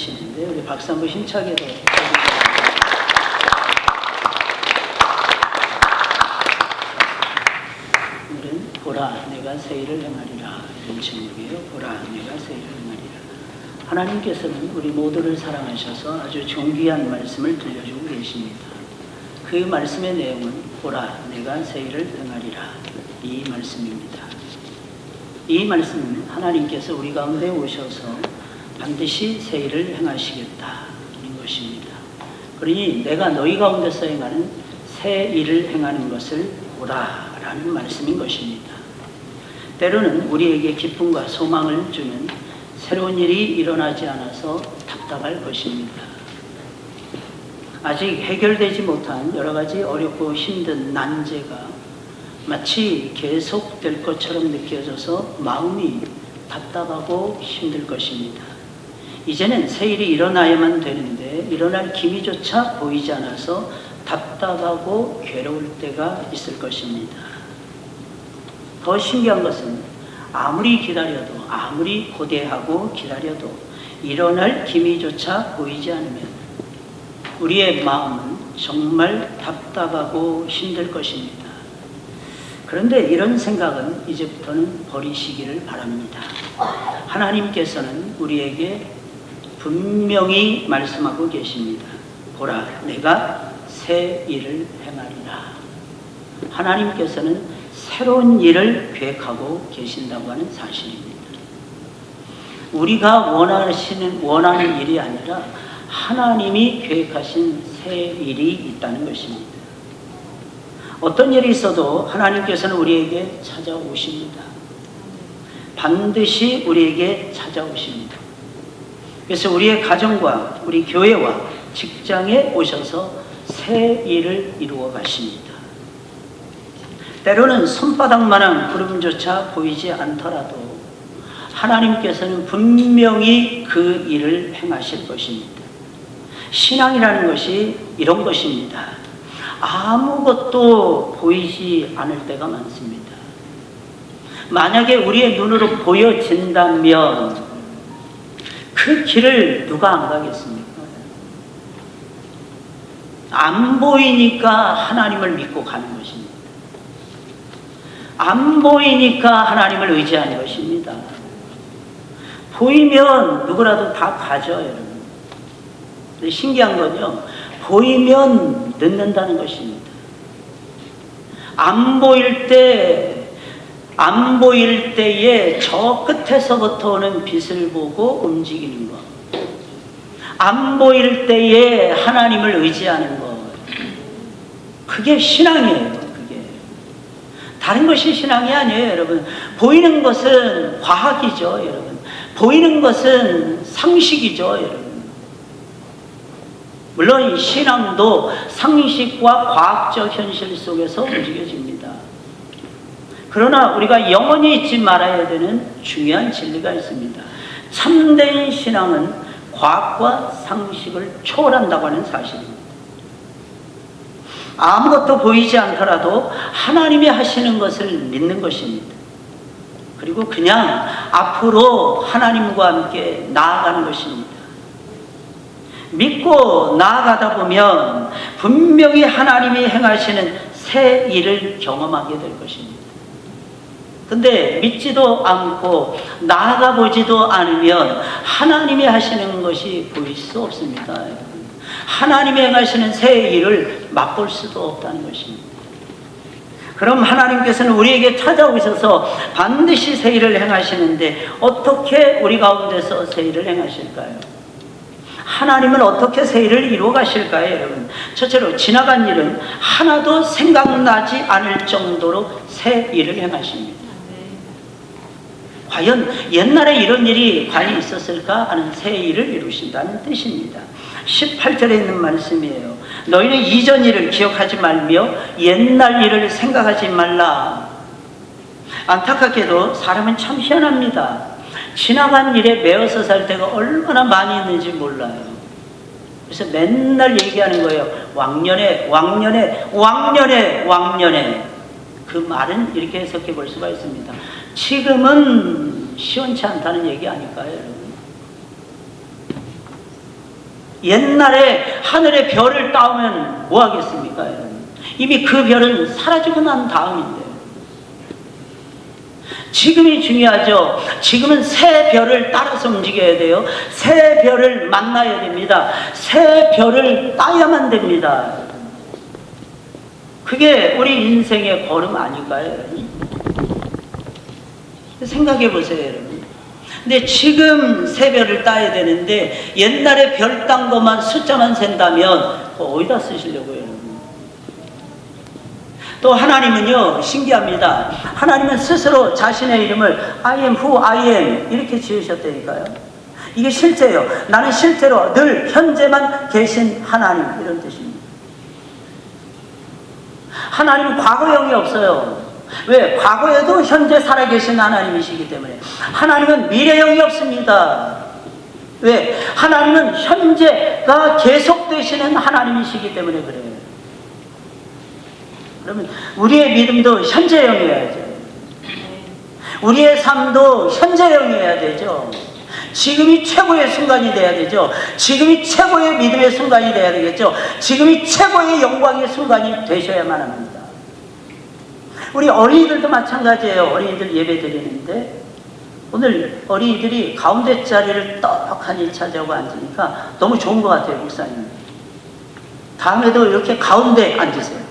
하시는데 우리 박수 한번 힘차게 더 오늘은 보라 내가 새 일을 행하리라 이런 제목이에요. 보라 내가 새 일을 행하리라. 하나님께서는 우리 모두를 사랑하셔서 아주 존귀한 말씀을 들려주고 계십니다. 그 말씀의 내용은 보라 내가 새 일을 행하리라 이 말씀입니다. 이 말씀은 하나님께서 우리 가운데 오셔서 반드시 새 일을 행하시겠다 이 것입니다. 그러니 내가 너희 가운데서 행하는 새 일을 행하는 것을 보라 라는 말씀인 것입니다. 때로는 우리에게 기쁨과 소망을 주는 새로운 일이 일어나지 않아서 답답할 것입니다. 아직 해결되지 못한 여러 가지 어렵고 힘든 난제가 마치 계속될 것처럼 느껴져서 마음이 답답하고 힘들 것입니다. 이제는 새 일이 일어나야만 되는데 일어날 기미조차 보이지 않아서 답답하고 괴로울 때가 있을 것입니다. 더 신기한 것은 아무리 기다려도 아무리 고대하고 기다려도 일어날 기미조차 보이지 않으면 우리의 마음은 정말 답답하고 힘들 것입니다. 그런데 이런 생각은 이제부터는 버리시기를 바랍니다. 하나님께서는 우리에게 분명히 말씀하고 계십니다. 보라 내가 새 일을 행하리라. 하나님께서는 새로운 일을 계획하고 계신다고 하는 사실입니다. 우리가 원하는 일이 아니라 하나님이 계획하신 새 일이 있다는 것입니다. 어떤 일이 있어도 하나님께서는 우리에게 찾아오십니다. 반드시 우리에게 찾아오십니다. 그래서 우리의 가정과 우리 교회와 직장에 오셔서 새 일을 이루어 가십니다. 때로는 손바닥만한 구름조차 보이지 않더라도 하나님께서는 분명히 그 일을 행하실 것입니다. 신앙이라는 것이 이런 것입니다. 아무것도 보이지 않을 때가 많습니다. 만약에 우리의 눈으로 보여진다면 그 길을 누가 안 가겠습니까? 안 보이니까 하나님을 믿고 가는 것입니다. 안 보이니까 하나님을 의지하는 것입니다. 보이면 누구라도 다 가죠, 여러분. 근데 신기한 건요, 보이면 늦는다는 것입니다. 안 보일 때에 저 끝에서부터 오는 빛을 보고 움직이는 것. 안 보일 때에 하나님을 의지하는 것. 그게 신앙이에요, 그게. 다른 것이 신앙이 아니에요, 여러분. 보이는 것은 과학이죠, 여러분. 보이는 것은 상식이죠, 여러분. 물론 신앙도 상식과 과학적 현실 속에서 움직여집니다. 그러나 우리가 영원히 잊지 말아야 되는 중요한 진리가 있습니다. 참된 신앙은 과학과 상식을 초월한다고 하는 사실입니다. 아무것도 보이지 않더라도 하나님이 하시는 것을 믿는 것입니다. 그리고 그냥 앞으로 하나님과 함께 나아가는 것입니다. 믿고 나아가다 보면 분명히 하나님이 행하시는 새 일을 경험하게 될 것입니다. 근데 믿지도 않고 나아가 보지도 않으면 하나님이 하시는 것이 보일 수 없습니다. 하나님이 행하시는 새 일을 맛볼 수도 없다는 것입니다. 그럼 하나님께서는 우리에게 찾아오셔서 반드시 새 일을 행하시는데 어떻게 우리 가운데서 새 일을 행하실까요? 하나님은 어떻게 새 일을 이루어 가실까요, 여러분? 첫째로 지나간 일은 하나도 생각나지 않을 정도로 새 일을 행하십니다. 과연 옛날에 이런 일이 과연 있었을까 하는 새 일을 이루신다는 뜻입니다. 18절에 있는 말씀이에요. 너희는 이전 일을 기억하지 말며 옛날 일을 생각하지 말라. 안타깝게도 사람은 참 희한합니다. 지나간 일에 매어서 살 때가 얼마나 많이 있는지 몰라요. 그래서 맨날 얘기하는 거예요. 왕년에 그 말은 이렇게 해석해 볼 수가 있습니다. 지금은 시원치 않다는 얘기 아닐까요, 여러분? 옛날에 하늘의 별을 따오면 뭐 하겠습니까? 이미 그 별은 사라지고 난 다음인데. 지금이 중요하죠. 지금은 새 별을 따라서 움직여야 돼요. 새 별을 만나야 됩니다. 새 별을 따야만 됩니다. 그게 우리 인생의 걸음 아닐까요? 생각해 보세요, 여러분. 근데 지금 새 별을 따야 되는데 옛날에 별 딴 것만 숫자만 센다면 어디다 쓰시려고요? 또 하나님은요, 신기합니다. 하나님은 스스로 자신의 이름을 I am who I am 이렇게 지으셨다니까요. 이게 실제예요. 나는 실제로 늘 현재만 계신 하나님, 이런 뜻입니다. 하나님은 과거형이 없어요. 왜? 과거에도 현재 살아계신 하나님이시기 때문에. 하나님은 미래형이 없습니다. 왜? 하나님은 현재가 계속되시는 하나님이시기 때문에 그래요. 그러면 우리의 믿음도 현재형이어야죠. 우리의 삶도 현재형이어야 되죠. 지금이 최고의 순간이 돼야 되죠. 지금이 최고의 믿음의 순간이 돼야 되겠죠. 지금이 최고의 영광의 순간이 되셔야만 합니다. 우리 어린이들도 마찬가지예요. 어린이들 예배 드리는데 오늘 어린이들이 가운데 자리를 떡하니 차지하고 앉으니까 너무 좋은 것 같아요, 목사님. 다음에도 이렇게 가운데 앉으세요.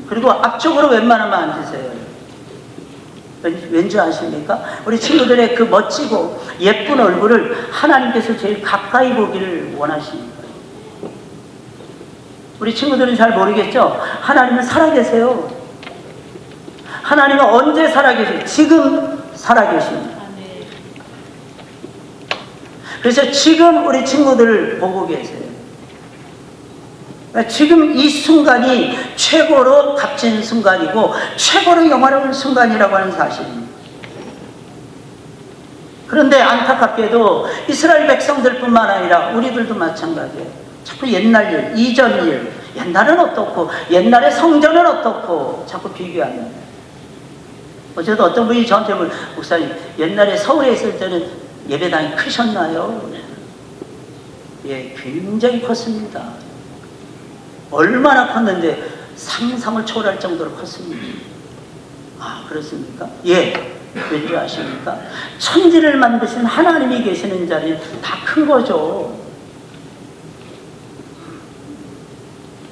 그리고 앞쪽으로 웬만하면 앉으세요. 왠지 아십니까? 우리 친구들의 그 멋지고 예쁜 얼굴을 하나님께서 제일 가까이 보기를 원하십니다. 우리 친구들은 잘 모르겠죠? 하나님은 살아계세요. 하나님은 언제 살아계세요? 지금 살아계십니다. 그래서 지금 우리 친구들을 보고 계세요. 지금 이 순간이 최고로 값진 순간이고 최고로 영화로운 순간이라고 하는 사실입니다. 그런데 안타깝게도 이스라엘 백성들뿐만 아니라 우리들도 마찬가지예요. 자꾸 옛날 일, 이전 일, 옛날은 어떻고 옛날의 성전은 어떻고 자꾸 비교합니다. 어제도 어떤 분이 저한테 목사님, 옛날에 서울에 있을 때는 예배당이 크셨나요? 예, 굉장히 컸습니다. 얼마나 컸는데 상상을 초월할 정도로 컸습니다. 아, 그렇습니까? 예. 왠지 아십니까? 천지를 만드신 하나님이 계시는 자리는 다 큰 거죠.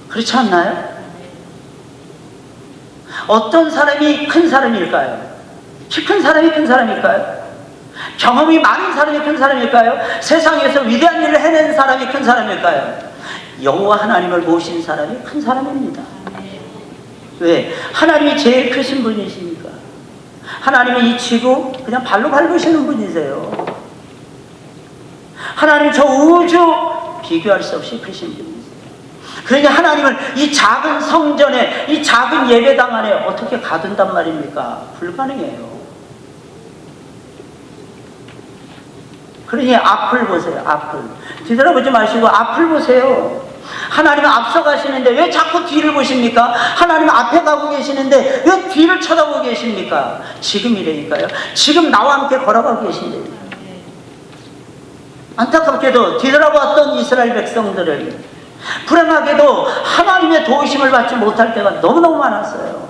그렇지 않나요? 어떤 사람이 큰 사람일까요? 키 큰 사람이 큰 사람일까요? 경험이 많은 사람이 큰 사람일까요? 세상에서 위대한 일을 해낸 사람이 큰 사람일까요? 여호와 하나님을 모신 사람이 큰 사람입니다. 왜? 하나님이 제일 크신 분이시니까. 하나님은 이 지구 그냥 발로 밟으시는 분이세요. 하나님 저 우주 비교할 수 없이 크신 분이세요. 그러니 하나님을 이 작은 성전에, 이 작은 예배당 안에 어떻게 가둔단 말입니까? 불가능해요. 그러니 앞을 보세요. 앞을. 뒤돌아보지 마시고 앞을 보세요. 하나님은 앞서가시는데 왜 자꾸 뒤를 보십니까? 하나님은 앞에 가고 계시는데 왜 뒤를 쳐다보고 계십니까? 지금이라니까요. 지금 나와 함께 걸어가고 계신데요. 안타깝게도 뒤돌아봤던 이스라엘 백성들을 불행하게도 하나님의 도우심을 받지 못할 때가 너무너무 많았어요.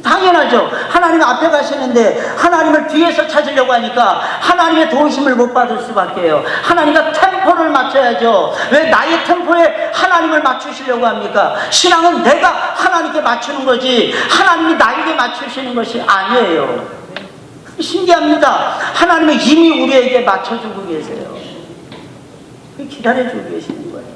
당연하죠. 하나님 앞에 가시는데 하나님을 뒤에서 찾으려고 하니까 하나님의 도우심을 못 받을 수밖에 해요. 하나님과 템포를 맞춰야죠. 왜 나의 템포에 하나님을 맞추시려고 합니까? 신앙은 내가 하나님께 맞추는 거지 하나님이 나에게 맞추시는 것이 아니에요. 신기합니다. 하나님은 이미 우리에게 맞춰주고 계세요. 기다려주고 계시는 거예요.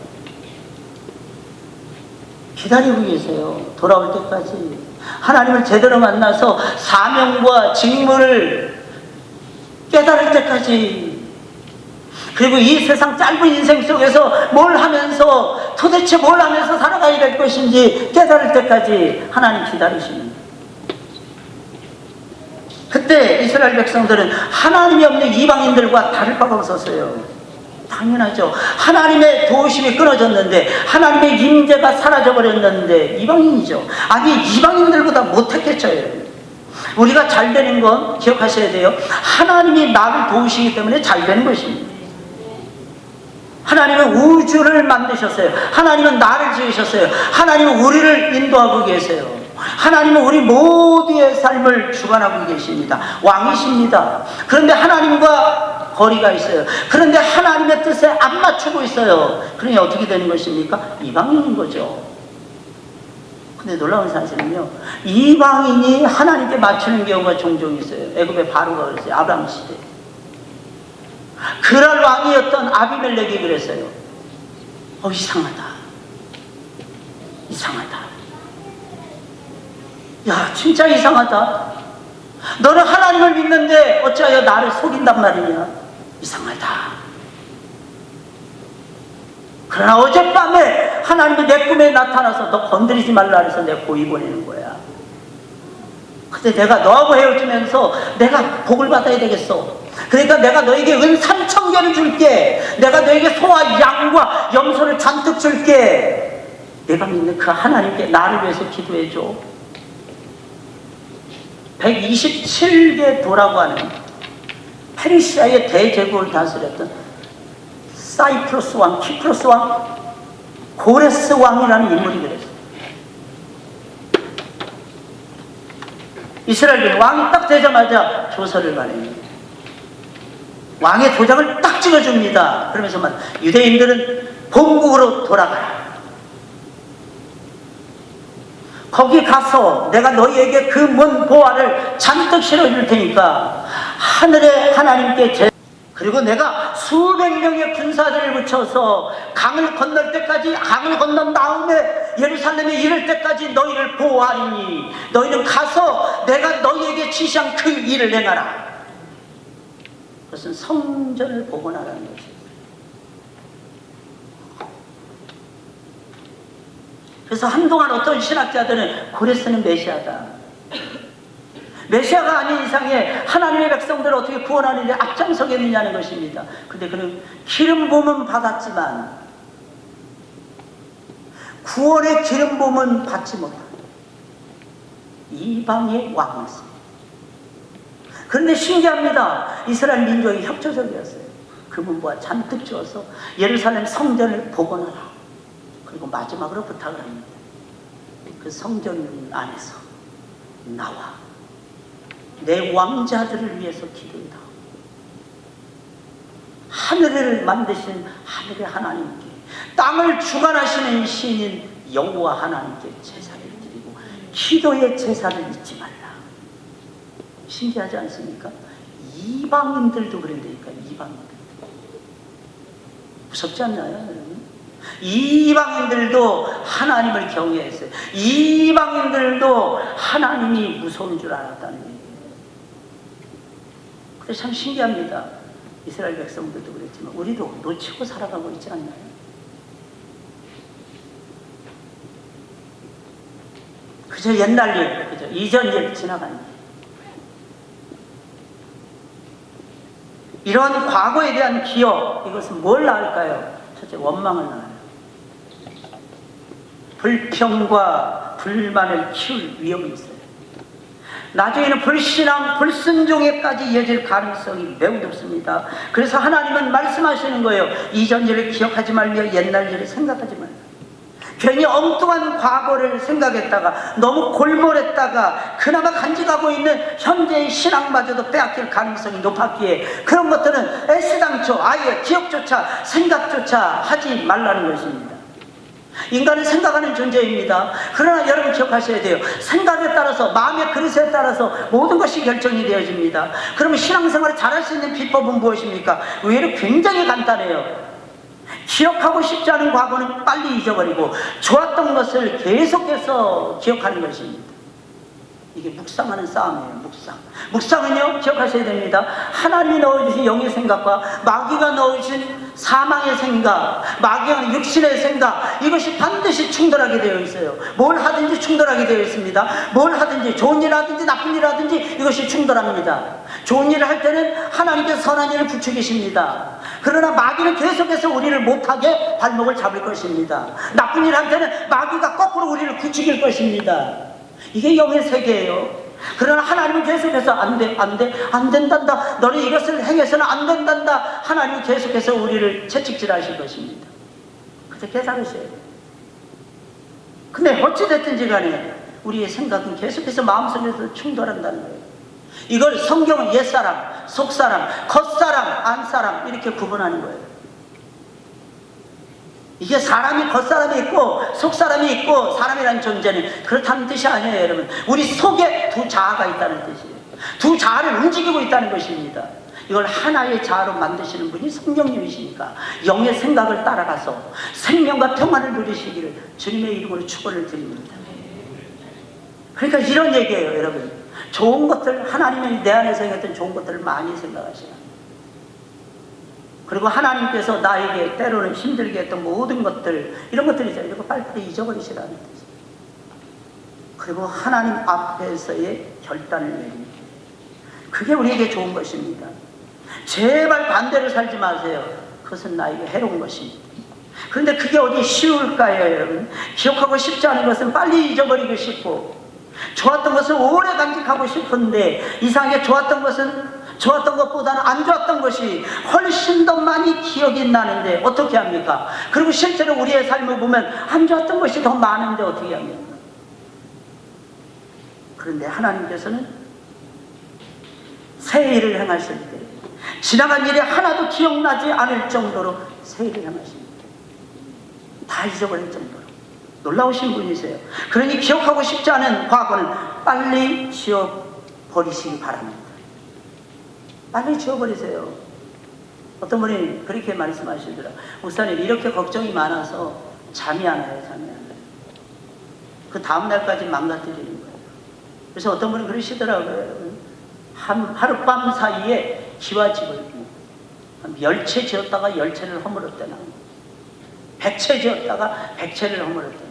기다리고 계세요. 돌아올 때까지. 하나님을 제대로 만나서 사명과 직무를 깨달을 때까지, 그리고 이 세상 짧은 인생 속에서 뭘 하면서 도대체 뭘 하면서 살아가야 될 것인지 깨달을 때까지 하나님 기다리십니다. 그때 이스라엘 백성들은 하나님이 없는 이방인들과 다를 바가 없었어요. 당연하죠. 하나님의 도우심이 끊어졌는데, 하나님의 임재가 사라져버렸는데 이방인이죠. 아니, 이방인들보다 못했겠죠. 우리가 잘 되는 건 기억하셔야 돼요. 하나님이 나를 도우시기 때문에 잘 되는 것입니다. 하나님은 우주를 만드셨어요. 하나님은 나를 지으셨어요. 하나님은 우리를 인도하고 계세요. 하나님은 우리 모두의 삶을 주관하고 계십니다. 왕이십니다. 그런데 하나님과 거리가 있어요. 그런데 하나님의 뜻에 안 맞추고 있어요. 그러니 어떻게 되는 것입니까? 이방인인 거죠. 근데 놀라운 사실은요, 이방인이 하나님께 맞추는 경우가 종종 있어요. 애굽의 바로가 그랬어요. 아브라함 시대. 그럴 왕이었던 아비멜렉이 그랬어요. 이상하다. 이상하다. 야, 진짜 이상하다. 너는 하나님을 믿는데 어찌하여 나를 속인단 말이냐. 이상하다. 그러나 어젯밤에 하나님이 내 꿈에 나타나서 너 건드리지 말라 해서 내가 고이 보내는 거야. 근데 내가 너하고 헤어지면서 내가 복을 받아야 되겠어. 그러니까 내가 너에게 은 3,000개를 줄게. 내가 너에게 소와 양과 염소를 잔뜩 줄게. 내가 믿는 그 하나님께 나를 위해서 기도해줘. 127개 도라고 하는 페르시아의 대제국을 다스렸던 사이프러스 왕, 키프로스 왕, 고레스 왕이라는 인물이 그랬어요. 이스라엘 왕이 딱 되자마자 조서를 보냅니다. 왕의 도장을 딱 찍어줍니다. 그러면서 유대인들은 본국으로 돌아가라. 거기 가서 내가 너희에게 그 먼 보화를 잔뜩 실어줄 테니까 하늘의 하나님께 그리고 내가 수백 명의 군사들을 붙여서 강을 건널 때까지, 강을 건넌 다음에 예루살렘에 이를 때까지 너희를 보호하리니 너희는 가서 내가 너희에게 지시한 그 일을 행하라. 그것은 성전을 복원하라는 것입니다. 그래서 한동안 어떤 신학자들은 고레스는 메시아다. 메시아가 아닌 이상에 하나님의 백성들을 어떻게 구원하는데 앞장서겠느냐는 것입니다. 근데 그는 기름 부음은 받았지만 구원의 기름 부음은 받지 못한 이방의 왕이었습니다. 그런데 신기합니다. 이스라엘 민족이 협조적이었어요. 금은보화 잔뜩 주어서 예루살렘 성전을 복원하라. 그리고 마지막으로 부탁을 합니다. 그 성전 안에서 나와 내 왕자들을 위해서 기도해라. 하늘을 만드신 하늘의 하나님께, 땅을 주관하시는 신인 여호와 하나님께 제사를 드리고 기도의 제사를 잊지 말라. 신기하지 않습니까? 이방인들도 그런다니까. 이방인들 무섭지 않나요, 여러분? 이방인들도 하나님을 경외했어요. 이방인들도 하나님이 무서운 줄 알았다는 얘기예요. 그래서 참 신기합니다. 이스라엘 백성들도 그랬지만 우리도 놓치고 살아가고 있지 않나요? 그저 옛날 일, 그저 이전 일 지나간 일. 이러한 과거에 대한 기억, 이것은 뭘 낳을까요? 첫째, 원망을 낳아요. 불평과 불만을 키울 위험이 있어요. 나중에는 불신앙, 불순종에까지 이어질 가능성이 매우 높습니다. 그래서 하나님은 말씀하시는 거예요. 이전 일을 기억하지 말며 옛날 일을 생각하지 말며. 괜히 엉뚱한 과거를 생각했다가 너무 골몰했다가 그나마 간직하고 있는 현재의 신앙마저도 빼앗길 가능성이 높았기에 그런 것들은 애시당초 아예 기억조차 생각조차 하지 말라는 것입니다. 인간은 생각하는 존재입니다. 그러나 여러분 기억하셔야 돼요. 생각에 따라서, 마음의 그릇에 따라서 모든 것이 결정이 되어집니다. 그러면 신앙생활을 잘할 수 있는 비법은 무엇입니까? 의외로 굉장히 간단해요. 기억하고 싶지 않은 과거는 빨리 잊어버리고 좋았던 것을 계속해서 기억하는 것입니다. 이게 묵상하는 싸움이에요. 묵상은요, 기억하셔야 됩니다. 하나님이 넣어주신 영의 생각과 마귀가 넣어주신 사망의 생각, 마귀가 육신의 생각, 이것이 반드시 충돌하게 되어 있어요. 뭘 하든지 충돌하게 되어 있습니다. 뭘 하든지, 좋은 일 하든지 나쁜 일 하든지 이것이 충돌합니다. 좋은 일을 할 때는 하나님께서 선한 일을 부추기십니다. 그러나 마귀는 계속해서 우리를 못하게 발목을 잡을 것입니다. 나쁜 일 할 때는 마귀가 거꾸로 우리를 부추길 것입니다. 이게 영의 세계예요. 그러나 하나님은 계속해서 안 돼, 안 돼, 안 된단다. 너는 이것을 행해서는 안 된단다. 하나님은 계속해서 우리를 채찍질하실 것입니다. 그래서 깨달으셔야 돼요. 근데 어찌됐든지 간에 우리의 생각은 계속해서 마음속에서 충돌한다는 거예요. 이걸 성경은 옛사람, 속사람, 겉사람, 안사람 이렇게 구분하는 거예요. 이게 사람이 겉사람이 있고 속사람이 있고 사람이라는 존재는 그렇다는 뜻이 아니에요, 여러분. 우리 속에 두 자아가 있다는 뜻이에요. 두 자아를 움직이고 있다는 것입니다. 이걸 하나의 자아로 만드시는 분이 성령님이시니까 영의 생각을 따라가서 생명과 평안을 누리시기를 주님의 이름으로 축원을 드립니다. 그러니까 이런 얘기예요, 여러분. 좋은 것들, 하나님이 내 안에서 행했던 좋은 것들을 많이 생각하시라. 그리고 하나님께서 나에게 때로는 힘들게 했던 모든 것들, 이런 것들이죠. 이런 거 빨리빨리 잊어버리시라는 뜻이에요. 그리고 하나님 앞에서의 결단을 내립니다. 그게 우리에게 좋은 것입니다. 제발 반대로 살지 마세요. 그것은 나에게 해로운 것입니다. 그런데 그게 어디 쉬울까요, 여러분? 기억하고 싶지 않은 것은 빨리 잊어버리고 싶고, 좋았던 것을 오래 간직하고 싶은데 이상하게 좋았던 것보다는 안 좋았던 것이 훨씬 더 많이 기억이 나는데 어떻게 합니까? 그리고 실제로 우리의 삶을 보면 안 좋았던 것이 더 많은데 어떻게 합니까? 그런데 하나님께서는 새 일을 행하실 때 지나간 일이 하나도 기억나지 않을 정도로 새 일을 행하십니다. 다 잊어버릴 정도로 놀라우신 분이세요. 그러니 기억하고 싶지 않은 과거는 빨리 지워버리시기 바랍니다. 빨리 지워버리세요. 어떤 분이 그렇게 말씀하시더라. 목사님, 이렇게 걱정이 많아서 잠이 안 와요. 잠이 안 와요. 그 다음날까지 망가뜨리는 거예요. 그래서 어떤 분이 그러시더라고요. 하룻밤 사이에 기와집을 열채 지었다가 열채를 허물었다는 거예요. 100채 지었다가 100채를 허물었다는 거예요.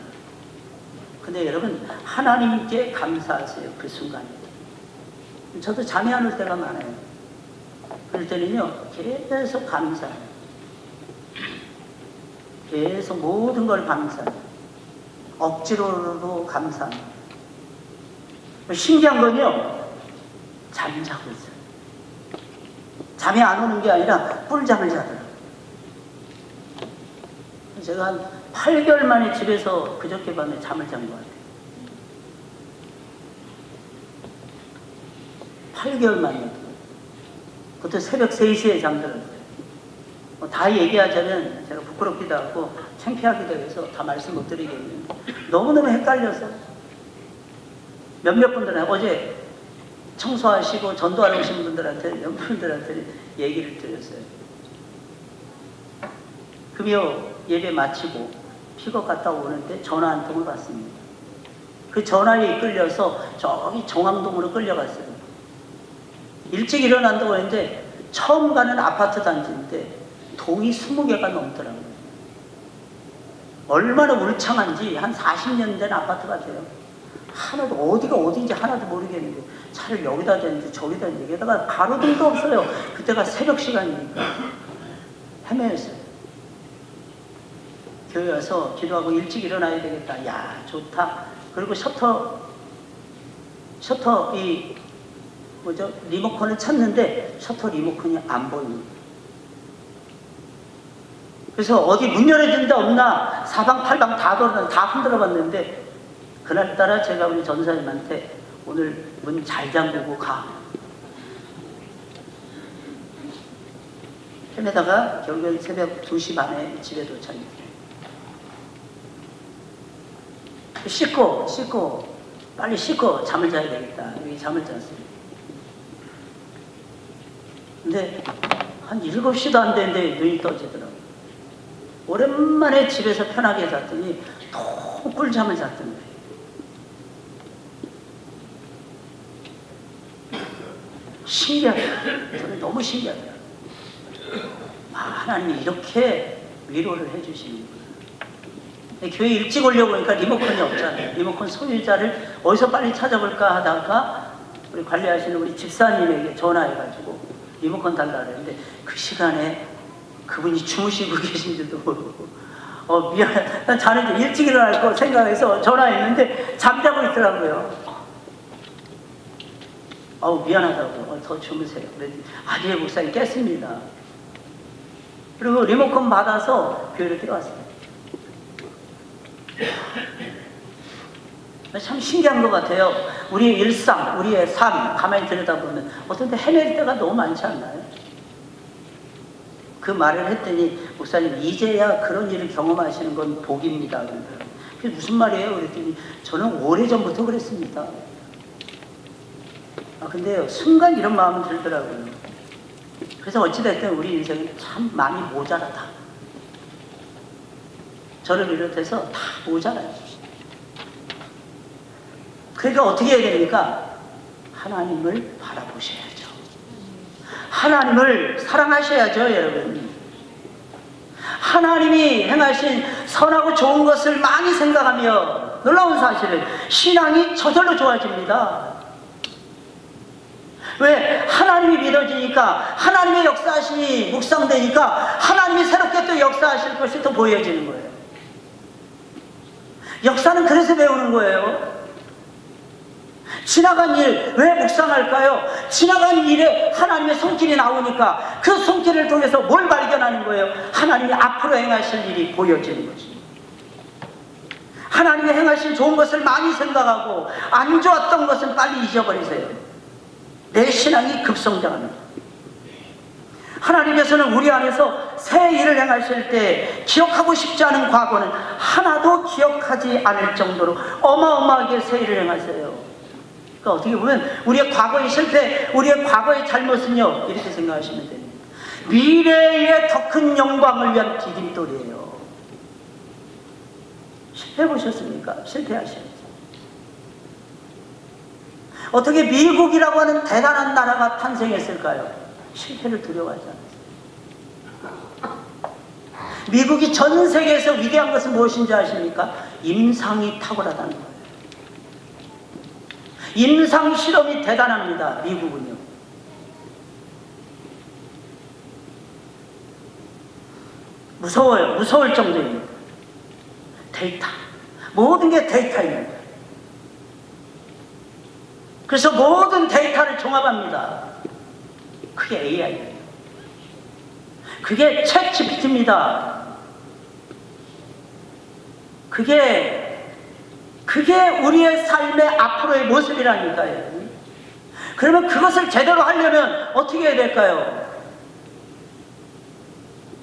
근데 여러분, 하나님께 감사하세요. 그 순간에. 저도 잠이 안 올 때가 많아요. 그럴 때는요, 계속 감사해요. 계속 모든 걸 감사해요. 억지로도 감사합니다. 신기한 건요, 잠자고 있어요. 잠이 안 오는 게 아니라 꿀잠을 자더라고요. 제가 한 8개월 만에 집에서 그저께 밤에 잠을 잔 것 같아요. 8개월 만에. 그것도 새벽 3시에 잠들었어요. 다 얘기하자면 제가 부끄럽기도 하고 창피하기도 해서 다 말씀 못 드리겠는데 너무너무 헷갈려서 몇몇 분들은 어제 청소하시고 전도하러 오신 분들한테, 연분들한테 얘기를 드렸어요. 금요 예배 마치고 픽업 갔다 오는데 전화 한 통을 받습니다. 그 전화에 이끌려서 저기 정왕동으로 끌려갔어요. 일찍 일어난다고 했는데 처음 가는 아파트 단지인데 동이 20개가 넘더라고요. 얼마나 울창한지 한 40년 된 아파트 같아요. 하나도 어디가 어디인지 하나도 모르겠는데 차를 여기다 대는지 저기다 대는지 게다가 가로등도 없어요. 그때가 새벽 시간이니까 헤매였어요. 교회 와서 기도하고 일찍 일어나야 되겠다. 야, 좋다. 그리고 셔터 리모컨을 쳤는데 셔터 리모컨이 안 보입니다. 그래서 어디 문 열어준 데 없나 사방팔방 다 돌아다녀 다 흔들어 봤는데 그날따라 제가 우리 전사님한테 오늘 문 잘 잠그고 가. 헤매다가 결국엔 새벽 2시 반에 집에 도착했어요. 빨리 씻고 잠을 자야 되겠다. 여기 잠을 잤어요. 근데 한 7시도 안 됐는데 눈이 떠지더라고요. 오랜만에 집에서 편하게 잤더니 너무 꿀잠을 잤던 거예요. 신기하더라고요. 저는 너무 신기하더라고요. 하나님이 이렇게 위로를 해주시는구나. 교회 일찍 오려고 하니까 리모컨이 없잖아요. 리모컨 소유자를 어디서 빨리 찾아볼까 하다가 우리 관리하시는 우리 집사님에게 전화해가지고 리모컨 달라고 했는데 그 시간에 그분이 주무시고 계신지도 모르고 미안해. 난 자는데 일찍 일어날 거 생각해서 전화했는데 잠자고 있더라고요. 미안하다고. 더 주무세요. 그랬더니 예, 목사님 깼습니다. 그리고 리모컨 받아서 교회로 들어왔어요. 참 신기한 것 같아요. 우리의 일상, 우리의 삶 가만히 들여다보면 어떤 때 헤맬 때가 너무 많지 않나요? 그 말을 했더니 목사님 이제야 그런 일을 경험하시는 건 복입니다. 그게 무슨 말이에요? 그랬더니 저는 오래전부터 그랬습니다. 근데요 순간 이런 마음이 들더라고요. 그래서 어찌됐든 우리 인생이 참 많이 모자라다. 저를 비롯해서 다 모자라요. 그러니까 어떻게 해야 됩니까? 하나님을 바라보셔야죠. 하나님을 사랑하셔야죠, 여러분. 하나님이 행하신 선하고 좋은 것을 많이 생각하며 놀라운 사실은 신앙이 저절로 좋아집니다. 왜? 하나님이 믿어지니까, 하나님의 역사하심이 묵상되니까 하나님이 새롭게 또 역사하실 것이 더 보여지는 거예요. 역사는 그래서 배우는 거예요. 지나간 일 왜 묵상할까요? 지나간 일에 하나님의 손길이 나오니까 그 손길을 통해서 뭘 발견하는 거예요? 하나님이 앞으로 행하실 일이 보여지는 거죠. 하나님이 행하신 좋은 것을 많이 생각하고 안 좋았던 것은 빨리 잊어버리세요. 내 신앙이 급성장합니다. 하나님께서는 우리 안에서 새 일을 행하실 때 기억하고 싶지 않은 과거는 하나도 기억하지 않을 정도로 어마어마하게 새 일을 행하세요. 그러니까 어떻게 보면 우리의 과거의 실패, 우리의 과거의 잘못은요, 이렇게 생각하시면 됩니다. 미래의 더 큰 영광을 위한 디딤돌이에요. 실패해 보셨습니까? 실패하셔야죠. 어떻게 미국이라고 하는 대단한 나라가 탄생했을까요? 실패를 두려워하지 않았어요. 미국이 전 세계에서 위대한 것은 무엇인지 아십니까? 임상이 탁월하다는 거예요. 임상 실험이 대단합니다. 미국은요. 무서워요. 무서울 정도입니다. 데이터. 모든 게 데이터입니다. 그래서 모든 데이터를 종합합니다. 그게 AI예요. 그게 챗 GPT입니다. 그게 우리의 삶의 앞으로의 모습이라니까요. 그러면 그것을 제대로 하려면 어떻게 해야 될까요?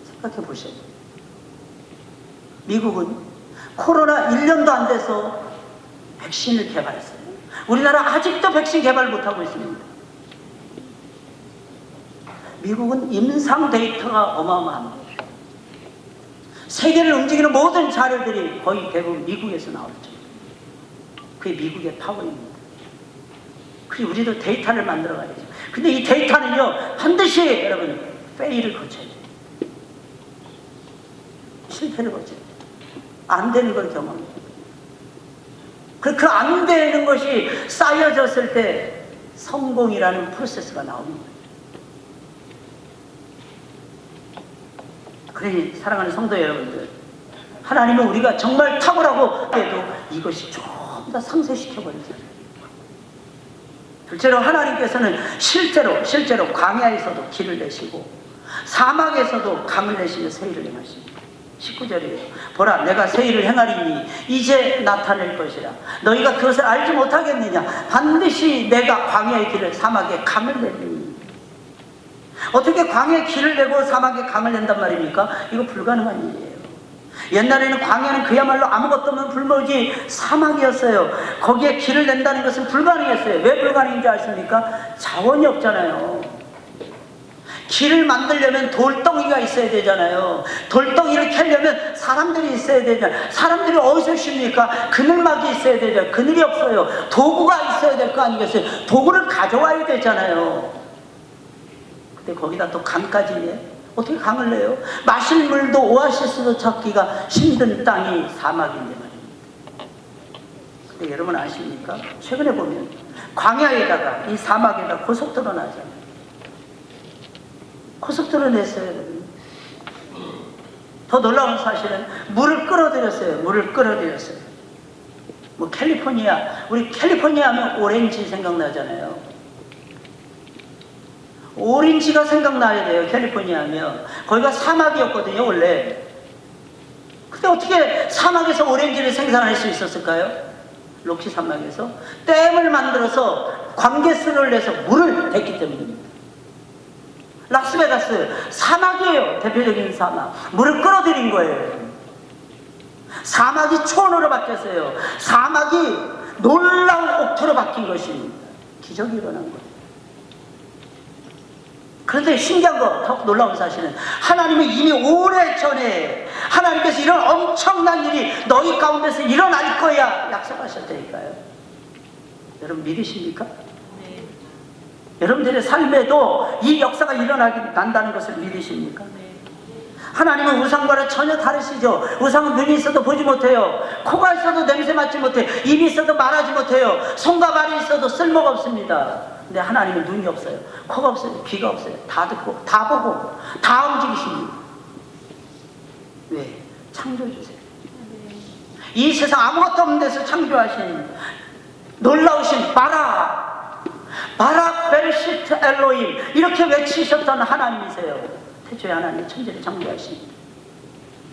생각해 보세요. 미국은 코로나 1년도 안 돼서 백신을 개발했어요. 우리나라 아직도 백신 개발 못하고 있습니다. 미국은 임상 데이터가 어마어마합니다. 세계를 움직이는 모든 자료들이 거의 대부분 미국에서 나오죠. 그게 미국의 파워입니다. 그리고 우리도 데이터를 만들어 가야죠. 근데 이 데이터는요, 반드시 여러분, 페일을 거쳐야 돼요. 실패를 거쳐야 돼요. 안 되는 걸 경험해요. 그 안 되는 것이 쌓여졌을 때 성공이라는 프로세스가 나오는 거예요. 그러니 사랑하는 성도 여러분들, 하나님은 우리가 정말 탁월하고 해도 이것이 좀 더 상쇄시켜버리세요. 둘째로 하나님께서는 실제로 광야에서도 길을 내시고 사막에서도 강을 내시며 새 일을 행하십니다. 19절이에요. 보라, 내가 새 일을 행하리니 이제 나타낼 것이라. 너희가 그것을 알지 못하겠느냐? 반드시 내가 광야의 길을 사막에 강을 내리니. 어떻게 광야에 길을 내고 사막에 강을 낸단 말입니까? 이거 불가능한 일이에요. 옛날에는 광야는 그야말로 아무것도 없는 불모지 사막이었어요. 거기에 길을 낸다는 것은 불가능했어요. 왜 불가능인지 아십니까? 자원이 없잖아요. 길을 만들려면 돌덩이가 있어야 되잖아요. 돌덩이를 캐려면 사람들이 있어야 되잖아요. 사람들이 어디서 쉽니까? 그늘막이 있어야 되잖아요. 그늘이 없어요. 도구가 있어야 될 거 아니겠어요? 도구를 가져와야 되잖아요. 근데 거기다 또 강까지 해? 어떻게 강을 내요? 마실 물도 오아시스도 찾기가 힘든 땅이 사막인데 말입니다. 근데 여러분 아십니까? 최근에 보면 광야에다가 이 사막에다 고속도로 나잖아요. 고속도로 냈어요, 여러분. 더 놀라운 사실은 물을 끌어들였어요. 뭐 캘리포니아, 우리 캘리포니아 하면 오렌지 생각나잖아요. 오렌지가 생각나야 돼요. 캘리포니아 하면 거기가 사막이었거든요 원래. 근데 어떻게 사막에서 오렌지를 생산할 수 있었을까요? 록시 사막에서 댐을 만들어서 관계수를 내서 물을 댔기 때문입니다. 라스베가스 사막이에요. 대표적인 사막. 물을 끌어들인 거예요. 사막이 초원으로 바뀌었어요. 사막이 놀라운 옥토로 바뀐 것입니다. 기적이 일어난 거예요. 그런데 신기한 거, 더 놀라운 사실은 하나님은 이미 오래전에 하나님께서 이런 엄청난 일이 너희 가운데서 일어날 거야 약속하셨다니까요. 여러분 믿으십니까? 네. 여러분들의 삶에도 이 역사가 일어난다는 것을 믿으십니까? 네. 하나님은 우상과는 전혀 다르시죠. 우상은 눈이 있어도 보지 못해요. 코가 있어도 냄새 맡지 못해요. 입이 있어도 말하지 못해요. 손과 발이 있어도 쓸모가 없습니다. 근데 하나님은 눈이 없어요. 코가 없어요. 귀가 없어요. 다 듣고 다 보고 다 움직이십니다. 왜? 창조주세요. 이 세상 아무것도 없는 데서 창조하신 놀라우신 바라 베르시트 엘로임 이렇게 외치셨던 하나님이세요. 태초에 하나님이 천지를 창조하십니다.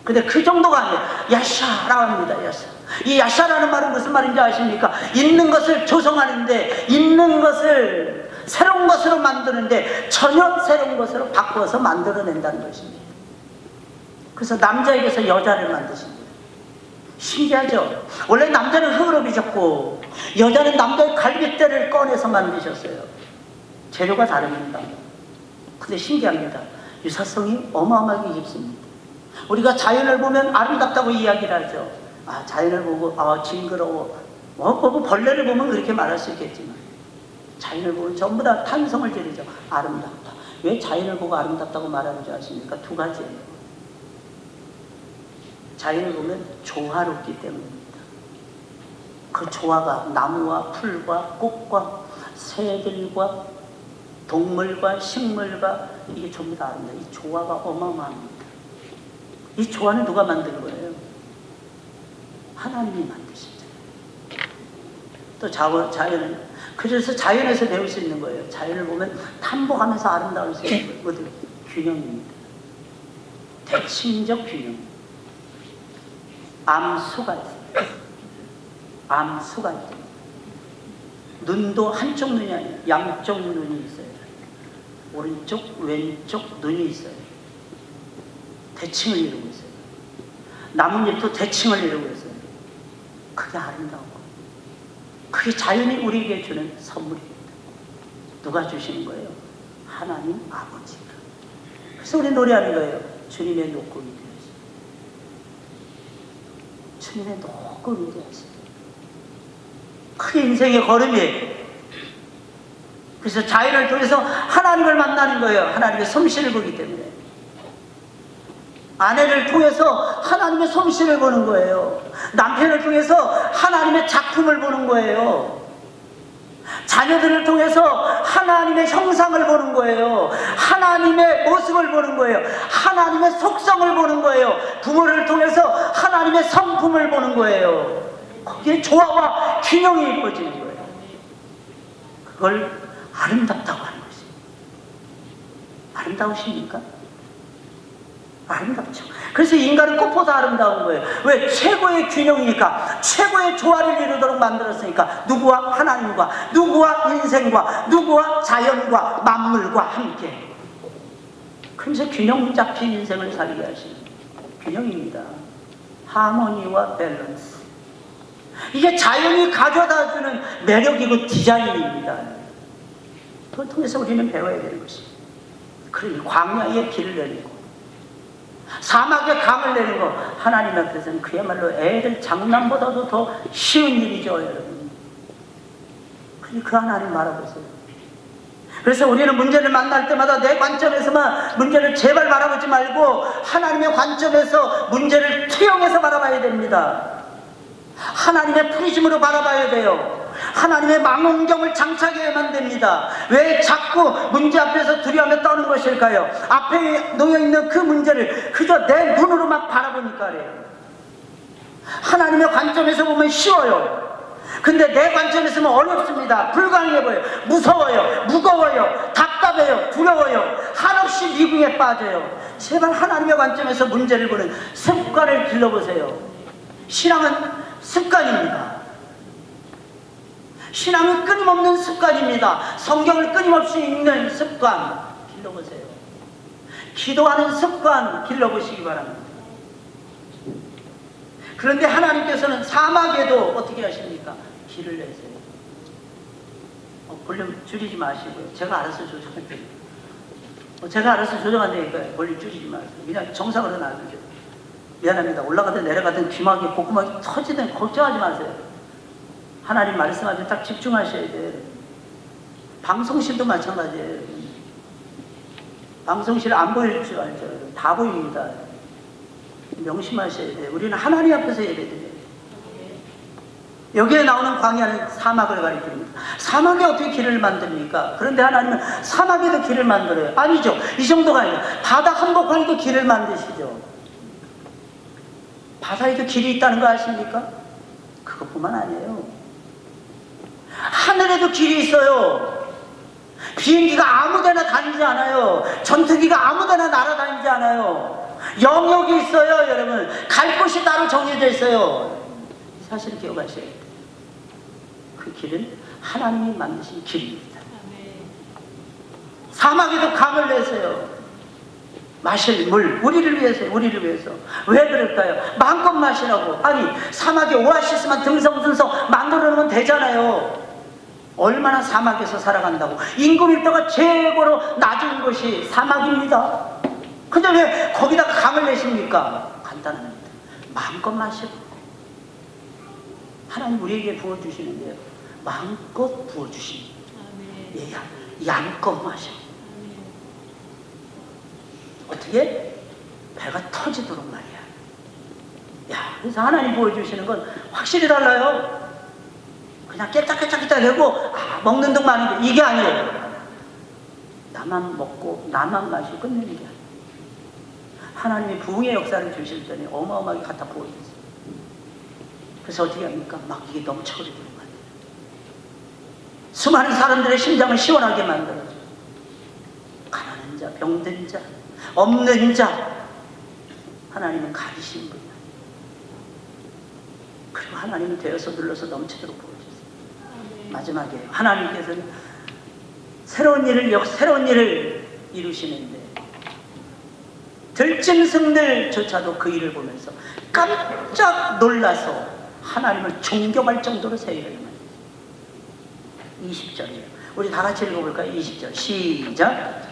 근데 그 정도가 아니에요. 야샤라고 합니다. 야샤. 이 야샤라는 말은 무슨 말인지 아십니까? 있는 것을 조성하는데, 있는 것을 새로운 것으로 만드는데 전혀 새로운 것으로 바꾸어서 만들어낸다는 것입니다. 그래서 남자에게서 여자를 만드십니다. 신기하죠? 원래 남자는 흙으로 빚었고 여자는 남자의 갈빗대를 꺼내서 만드셨어요. 재료가 다릅니다. 근데 신기합니다. 유사성이 어마어마하게 깊습니다. 우리가 자연을 보면 아름답다고 이야기를 하죠. 자연을 보고 징그러워. 뭐 벌레를 보면 그렇게 말할 수 있겠지만 자연을 보면 전부 다 탄성을 지르죠. 아름답다. 왜 자연을 보고 아름답다고 말하는지 아십니까? 두 가지예요. 자연을 보면 조화롭기 때문입니다. 그 조화가 나무와 풀과 꽃과 새들과 동물과 식물과 이게 전부 다 아름다워요. 이 조화가 어마어마합니다. 이 조화는 누가 만든 거예요? 하나님이 만드셨죠. 또 자연은 그래서 자연에서 배울 수 있는 거예요. 자연을 보면 탐복하면서 아름다울 수 있는 거예요. 균형입니다. 대칭적 균형. 암수가 있어요. 암수가 있어요. 눈도 한쪽 눈이 아니에요. 양쪽 눈이 있어요. 오른쪽, 왼쪽 눈이 있어요. 대칭을 이루고 있어요. 나뭇잎도 대칭을 이루고 있어요. 그게 아름다운 거예요. 그게 자연이 우리에게 주는 선물입니다. 누가 주시는 거예요? 하나님 아버지가. 그래서 우리 노래하는 거예요. 주님의 노금이 되어서. 주님의 노금이 되어서. 그게 인생의 걸음이에요. 그래서 자연을 통해서 하나님을 만나는 거예요. 하나님의 솜씨를 보기 때문에. 아내를 통해서 하나님의 솜씨를 보는 거예요. 남편을 통해서 하나님의 작품을 보는 거예요. 자녀들을 통해서 하나님의 형상을 보는 거예요. 하나님의 모습을 보는 거예요. 하나님의 속성을 보는 거예요. 부모를 통해서 하나님의 성품을 보는 거예요. 거기에 조화와 균형이 이루어지는 거예요. 그걸 아름답다고 하는 것입니다. 아름다우십니까? 아름답죠. 그래서 인간은 꽃보다 아름다운 거예요. 왜? 최고의 균형이니까, 최고의 조화를 이루도록 만들었으니까. 누구와? 하나님과, 누구와? 인생과, 누구와? 자연과, 만물과 함께. 그래서 균형 잡힌 인생을 살게 하시는 균형입니다. 하모니와 밸런스. 이게 자연이 가져다주는 매력이고 디자인입니다. 그걸 통해서 우리는 배워야 되는 것입니다. 그러니 광야에 길을 내리고 사막에 강을 내는 거 하나님 앞에서는 그야말로 애들 장난보다도 더 쉬운 일이죠, 여러분. 그 하나님 바라보세요. 그래서 우리는 문제를 만날 때마다 내 관점에서만 문제를 제발 바라보지 말고 하나님의 관점에서 문제를 투영해서 바라봐야 됩니다. 하나님의 프리즘으로 바라봐야 돼요. 하나님의 망원경을 장착해야만 됩니다. 왜 자꾸 문제 앞에서 두려움에 떠는 것일까요? 앞에 놓여있는 그 문제를 그저 내 눈으로만 바라보니까 그래요. 하나님의 관점에서 보면 쉬워요. 근데 내 관점에서 보면 어렵습니다. 불가능해 보여요. 무서워요. 무거워요. 답답해요. 두려워요. 거기에 빠져요. 제발 하나님의 관점에서 문제를 보는 습관을 길러보세요. 신앙은 습관입니다. 신앙은 끊임없는 습관입니다. 성경을 끊임없이 읽는 습관 길러보세요. 기도하는 습관 길러보시기 바랍니다. 그런데 하나님께서는 사막에도 어떻게 하십니까? 길을 내세요. 볼륨 줄이지 마시고요. 제가 알아서 조정할게요. 제가 알아서 조정한다니까요. 볼륨 줄이지 마세요. 그냥 정상으로 놔두죠. 미안합니다. 올라가든 내려가든 귀마개, 콧구멍이 터지든 걱정하지 마세요. 하나님 말씀하시면 딱 집중하셔야 돼요. 방송실도 마찬가지예요. 방송실 안 보일 줄 알죠. 다 보입니다. 명심하셔야 돼요. 우리는 하나님 앞에서 예배드려요. 여기에 나오는 광야는 사막을 가리킵니다. 사막에 어떻게 길을 만듭니까? 그런데 하나님은 사막에도 길을 만들어요. 아니죠. 이 정도가 아니라 바다 한복판에도 길을 만드시죠. 바다에도 길이 있다는 거 아십니까? 그것뿐만 아니에요. 하늘에도 길이 있어요. 비행기가 아무데나 다니지 않아요. 전투기가 아무데나 날아다니지 않아요. 영역이 있어요. 여러분, 갈 곳이 따로 정해져 있어요. 사실을 기억하셔야 돼요. 그 길은 하나님이 만드신 길입니다. 사막에도 강을 내세요. 마실 물, 우리를 위해서요. 우리를 위해서. 왜 그럴까요? 마음껏 마시라고. 아니, 사막에 오아시스만 듬성듬성 만들어 놓으면 되잖아요. 얼마나 사막에서 살아간다고. 인구 밀도가 최고로 낮은 곳이 사막입니다. 근데 왜 거기다 강을 내십니까? 간단합니다. 마음껏 마시고. 하나님 우리에게 부어주시는데요. 마음껏 부어주십니다. 예, 양껏 마셔. 어떻게? 배가 터지도록 말이야. 야, 그래서 하나님 부어주시는 건 확실히 달라요. 그냥 깨짝깨짝깨짝 되고 먹는 둥만 이게 아니에요. 나만 먹고 나만 마시고 끝내는 게 아니에요. 하나님이 부흥의 역사를 주실 전에 어마어마하게 갖다 부어주세요. 그래서 어떻게 합니까? 막 이게 넘쳐버리도록 만들어요. 수많은 사람들의 심장을 시원하게 만들어줘요. 가난한 자, 병든 자, 없는 자, 하나님은 가리신 분이에요. 그리고 하나님은 되어서 눌러서 넘치도록 부어주세요. 마지막에 하나님께서는 새로운 일을 이루시는데 들짐승들조차도 그 일을 보면서 깜짝 놀라서 하나님을 존경할 정도로 새 일을 만들어요. 20절이에요. 우리 다 같이 읽어볼까요? 20절 시작.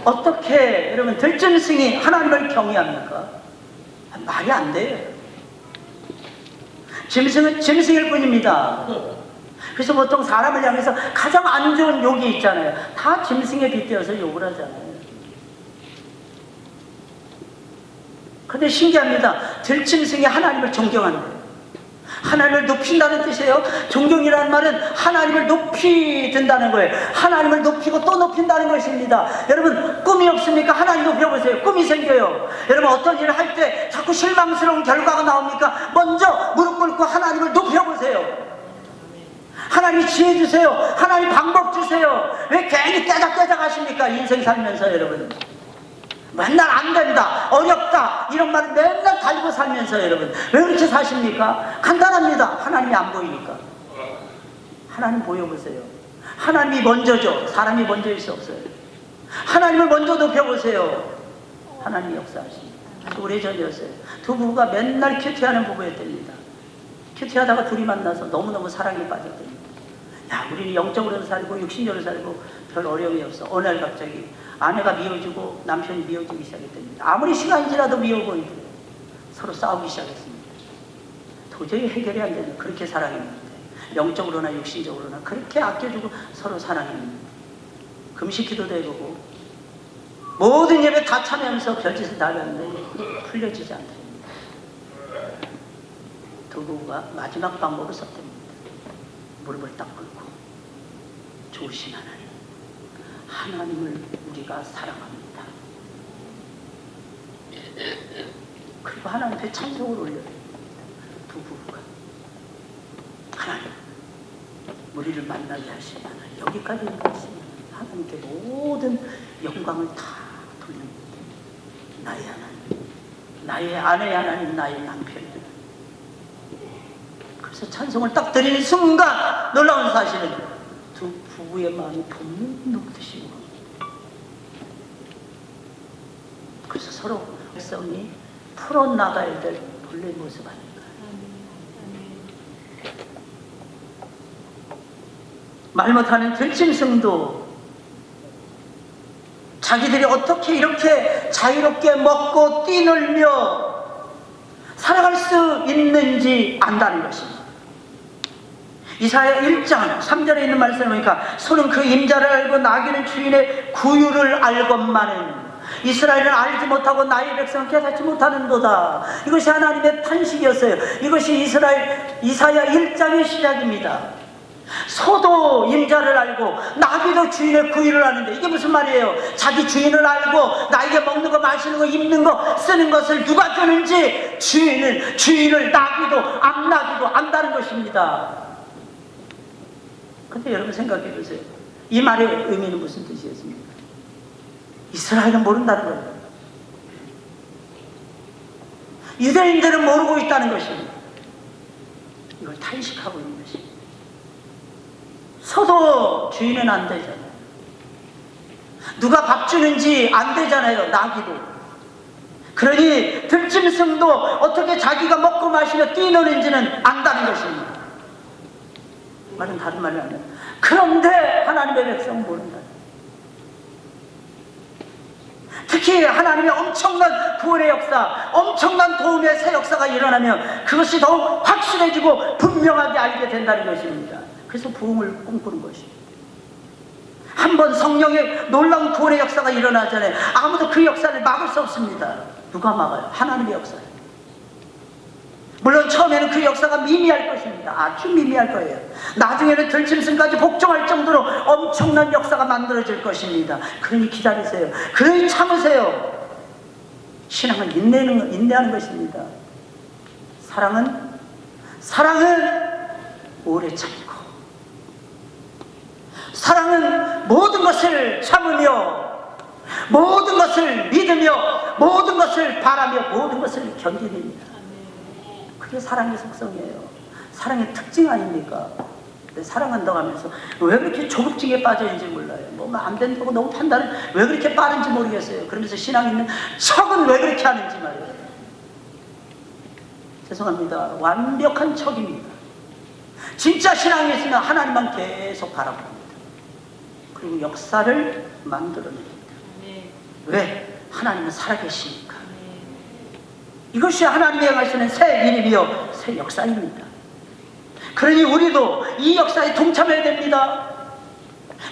어떻게 여러분 들짐승이 하나님을 경외합니까? 말이 안 돼요. 짐승은 짐승일 뿐입니다. 그래서 보통 사람을 향해서 가장 안 좋은 욕이 있잖아요. 다 짐승에 빗대어서 욕을 하잖아요. 근데 신기합니다. 들짐승이 하나님을 존경한대요. 하나님을 높인다는 뜻이에요. 존경이라는 말은 하나님을 높이 든다는 거예요. 하나님을 높이고 또 높인다는 것입니다. 여러분, 꿈이 없습니까? 하나님 높여보세요. 꿈이 생겨요. 여러분, 어떤 일을 할 때 자꾸 실망스러운 결과가 나옵니까? 먼저 무릎 꿇고 하나님을 높여보세요. 하나님 지혜 주세요. 하나님 방법 주세요. 왜 괜히 깨작깨작 하십니까? 인생 살면서 여러분. 맨날 안 된다, 어렵다 이런 말을 맨날 달고 살면서 여러분 왜 그렇게 사십니까? 간단합니다. 하나님이 안 보이니까. 하나님 보여보세요. 하나님이 먼저죠. 사람이 먼저일 수 없어요. 하나님을 먼저 높여보세요. 하나님이 역사하십니다. 아주 오래전이었어요. 두 부부가 맨날 큐티하는 부부였답니다. 큐티하다가 둘이 만나서 너무너무 사랑에 빠졌답니다. 야, 우리는 영적으로 살고 육신적으로 살고 별 어려움이 없어. 어느 날 갑자기 아내가 미워지고 남편이 미워지기 시작했답니다. 아무리 시간이 지나도 미워 보이더래요. 서로 싸우기 시작했습니다. 도저히 해결이 안 되는 그렇게 사랑했는데 영적으로나 육신적으로나 그렇게 아껴주고 서로 사랑했는데 금식 기도도 해보고 모든 예배 다 참여하면서 별짓을 다 하는데 풀려지지 않답니다. 두 부부가 마지막 방법을 썼답니다. 무릎을 딱 꿇고 좋으신 하나님을 우리가 사랑합니다. 그리고 하나님 앞에 찬송을 올려요. 두 부부가 하나님 우리를 만나게 하시면 여기까지 있으면 하나님께 모든 영광을 다 돌립니다. 나의 하나님, 나의 아내 하나님, 나의 남편들. 그래서 찬송을 딱 드리는 순간 놀라운 사실은 두 부부의 마음이 봄 녹듯이 그래서 서로 백성이 풀어나가야 될 본래 모습 아닐까. 말 못하는 들짐승도 자기들이 어떻게 이렇게 자유롭게 먹고 뛰놀며 살아갈 수 있는지 안다는 것입니다. 이사야 1장 3절에 있는 말씀을 보니까 소는 그 임자를 알고 나귀는 주인의 구유를 알건만은 이스라엘은 알지 못하고 나의 백성은 깨닫지 못하는도다. 이것이 하나님의 탄식이었어요. 이것이 이사야 1장의 시작입니다. 소도 임자를 알고 나귀도 주인의 구유를 아는데 이게 무슨 말이에요? 자기 주인을 알고 나에게 먹는 거 마시는 거 입는 거 쓰는 것을 누가 주는지 주인을 나귀도 암나귀도 안다는 것입니다. 근데 여러분 생각해 보세요. 이 말의 의미는 무슨 뜻이었습니까? 이스라엘은 모른다는 거예요. 유대인들은 모르고 있다는 것입니다. 이걸 탄식하고 있는 것입니다. 소도 주인은 안 되잖아요. 누가 밥 주는지 안 되잖아요. 나귀도. 그러니 들짐승도 어떻게 자기가 먹고 마시며 뛰노는지는 안다는 것입니다. 말은 다른 말이 아니에요. 그런데 하나님의 백성은 모른다. 특히 하나님의 엄청난 구원의 역사, 엄청난 도움의 새 역사가 일어나면 그것이 더욱 확실해지고 분명하게 알게 된다는 것입니다. 그래서 부흥을 꿈꾸는 것입니다. 한번 성령의 놀라운 구원의 역사가 일어나잖아요. 아무도 그 역사를 막을 수 없습니다. 누가 막아요? 하나님의 역사예요. 물론 처음에는 그 역사가 미미할 것입니다. 아주 미미할 거예요. 나중에는 들짐승까지 복종할 정도로 엄청난 역사가 만들어질 것입니다. 그러니 기다리세요. 그러니 참으세요. 신앙은 인내하는 것입니다. 사랑은 오래 참고, 사랑은 모든 것을 참으며, 모든 것을 믿으며, 모든 것을 바라며, 모든 것을 견디냅니다. 그게 사랑의 속성이에요. 사랑의 특징 아닙니까? 사랑한다고 하면서 왜 그렇게 조급증에 빠져있는지 몰라요. 뭐 안 된다고 너무 판단을 왜 그렇게 빠른지 모르겠어요. 그러면서 신앙 있는 척은 왜 그렇게 하는지 말이에요. 죄송합니다. 완벽한 척입니다. 진짜 신앙이 있으면 하나님만 계속 바라봅니다. 그리고 역사를 만들어냅니다. 왜? 하나님은 살아계시니까. 이것이 하나님이 행하시는 새 일이며 새 역사입니다. 그러니 우리도 이 역사에 동참해야 됩니다.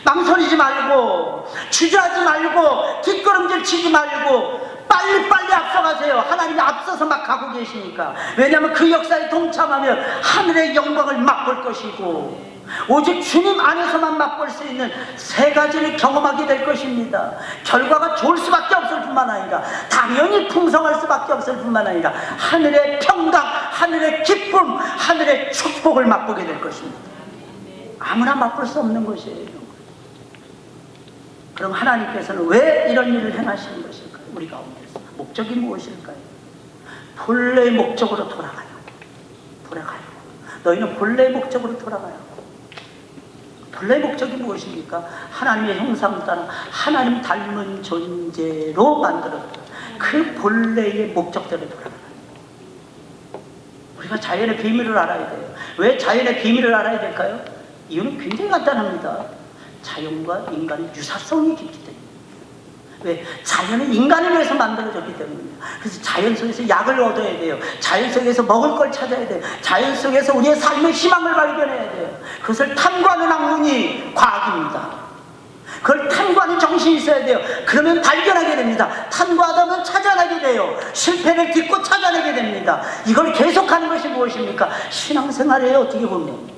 망설이지 말고, 주저하지 말고, 뒷걸음질 치지 말고 빨리빨리 앞서가세요. 하나님이 앞서서 막 가고 계시니까. 왜냐하면 그 역사에 동참하면 하늘의 영광을 맛볼 것이고 오직 주님 안에서만 맛볼 수 있는 세 가지를 경험하게 될 것입니다. 결과가 좋을 수밖에 없을 뿐만 아니라 당연히 풍성할 수밖에 없을 뿐만 아니라 하늘의 평강, 하늘의 기쁨, 하늘의 축복을 맛보게 될 것입니다. 아무나 맛볼 수 없는 것이에요. 그럼 하나님께서는 왜 이런 일을 행하시는 것일까요? 우리 가운데서 목적이 무엇일까요? 본래의 목적으로 돌아가요. 너희는 본래의 목적으로 돌아가요. 본래의 목적이 무엇입니까? 하나님의 형상 따라 하나님 닮은 존재로 만들었다. 그 본래의 목적대로 돌아가요. 우리가 자연의 비밀을 알아야 돼요. 왜 자연의 비밀을 알아야 될까요? 이유는 굉장히 간단합니다. 자연과 인간의 유사성이 깊기 때문에. 왜? 자연은 인간을 위해서 만들어졌기 때문입니다. 그래서 자연 속에서 약을 얻어야 돼요. 자연 속에서 먹을 걸 찾아야 돼요. 자연 속에서 우리의 삶의 희망을 발견해야 돼요. 그것을 탐구하는 학문이 과학입니다. 그걸 탐구하는 정신이 있어야 돼요. 그러면 발견하게 됩니다. 탐구하다 보면 찾아내게 돼요. 실패를 딛고 찾아내게 됩니다. 이걸 계속하는 것이 무엇입니까? 신앙생활이에요. 어떻게 보면.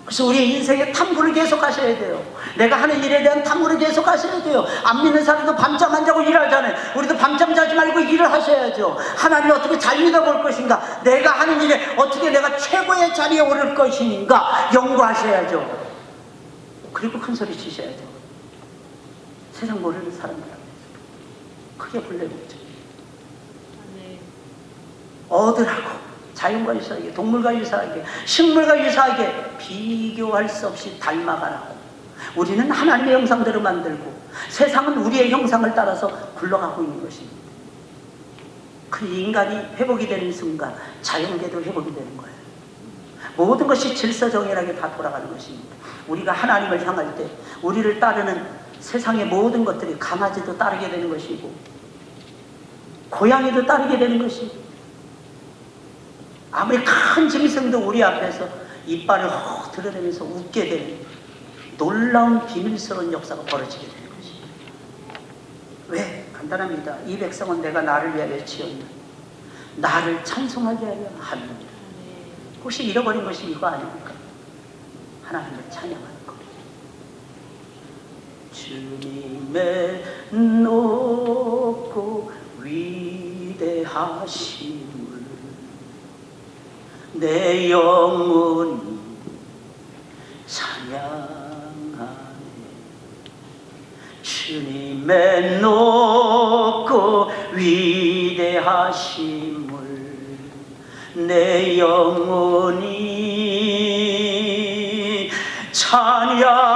그래서 우리의 인생의 탐구를 계속 하셔야 돼요. 내가 하는 일에 대한 탐구를 계속 하셔야 돼요. 안 믿는 사람도 밤잠 안 자고 일하잖아요. 우리도 밤잠 자지 말고 일을 하셔야죠. 하나님을 어떻게 잘 믿어볼 것인가, 내가 하는 일에 어떻게 내가 최고의 자리에 오를 것인가 연구하셔야죠. 그리고 큰 소리 치셔야죠. 세상 모르는 사람들 앞에서 크게 불러보죠. 어들하고 자연과 유사하게, 동물과 유사하게, 식물과 유사하게 비교할 수 없이 닮아가라고. 우리는 하나님의 형상대로 만들고 세상은 우리의 형상을 따라서 굴러가고 있는 것입니다. 그 인간이 회복이 되는 순간 자연계도 회복이 되는 거예요. 모든 것이 질서정연하게 다 돌아가는 것입니다. 우리가 하나님을 향할 때 우리를 따르는 세상의 모든 것들이, 강아지도 따르게 되는 것이고 고양이도 따르게 되는 것이고, 아무리 큰 짐승도 우리 앞에서 이빨을 헉 드러내면서 웃게 되는 놀라운 비밀스러운 역사가 벌어지게 되는 것입니다. 왜? 간단합니다. 이 백성은 내가 나를 위하여 지었나, 나를 찬송하게 하려 합니다. 혹시 잃어버린 것이 이거 아닙니까? 하나님을 찬양하는 것. 주님의 높고 위대하심을 내 영혼이 찬양하네. 주님의 높고 위대하심을 내 영혼이 찬양하네.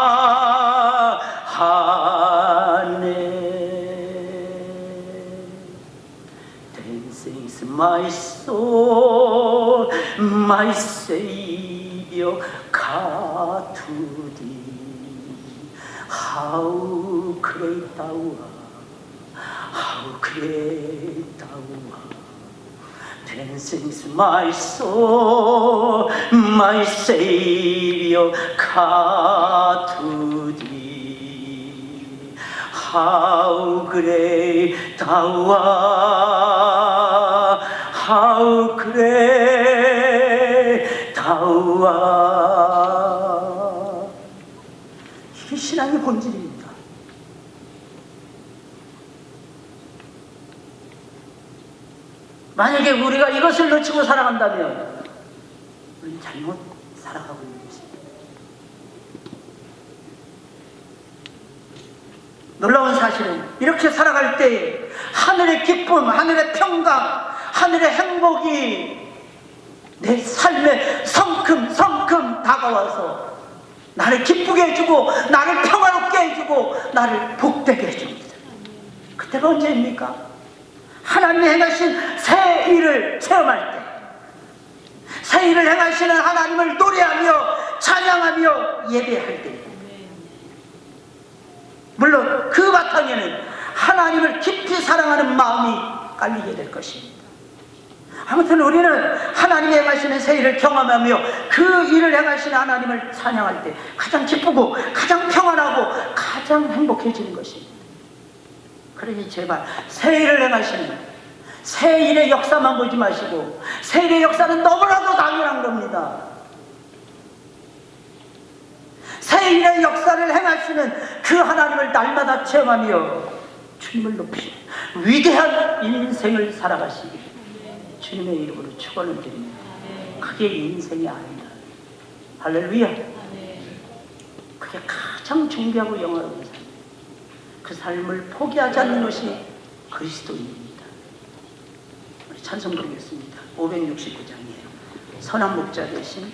Then sings my soul, my Savior, God to thee. How great thou art, how great thou art. Then sings my soul, my Savior, God to thee. How great thou art, how great thou art. 이게 신앙의 본질입니다. 만약에 우리가 이것을 놓치고 살아간다면 우리는 잘못 살아가고 있는 것입니다. 놀라운 사실은 이렇게 살아갈 때 하늘의 기쁨, 하늘의 평강, 하늘의 행복이 내 삶에 성큼 다가와서 나를 기쁘게 해주고 나를 평화롭게 해주고 나를 복되게 해줍니다. 그때가 언제입니까? 하나님이 행하신 새 일을 체험할 때, 새 일을 행하시는 하나님을 노래하며 찬양하며 예배할 때, 물론 그 바탕에는 하나님을 깊이 사랑하는 마음이 깔리게 될 것입니다. 아무튼 우리는 하나님이 행하시는 새 일을 경험하며 그 일을 행하시는 하나님을 찬양할 때 가장 기쁘고 가장 평안하고 가장 행복해지는 것입니다. 그러니 제발 새 일을 행하시는 새 일의 역사만 보지 마시고, 새 일의 역사는 너무나도 당연한 겁니다. 새 일의 역사를 행하시는 그 하나님을 날마다 체험하며 주님을 높이시고 위대한 인생을 살아가시길 주님의 이름으로 축원을 드립니다. 그게 인생이 아니다. 할렐루야. 그게 가장 존귀하고 영화로운 삶, 그 삶을 포기하지 않는 것이 그리스도인입니다. 우리 찬송 부르겠습니다. 569장이에요. 선한 목자 되신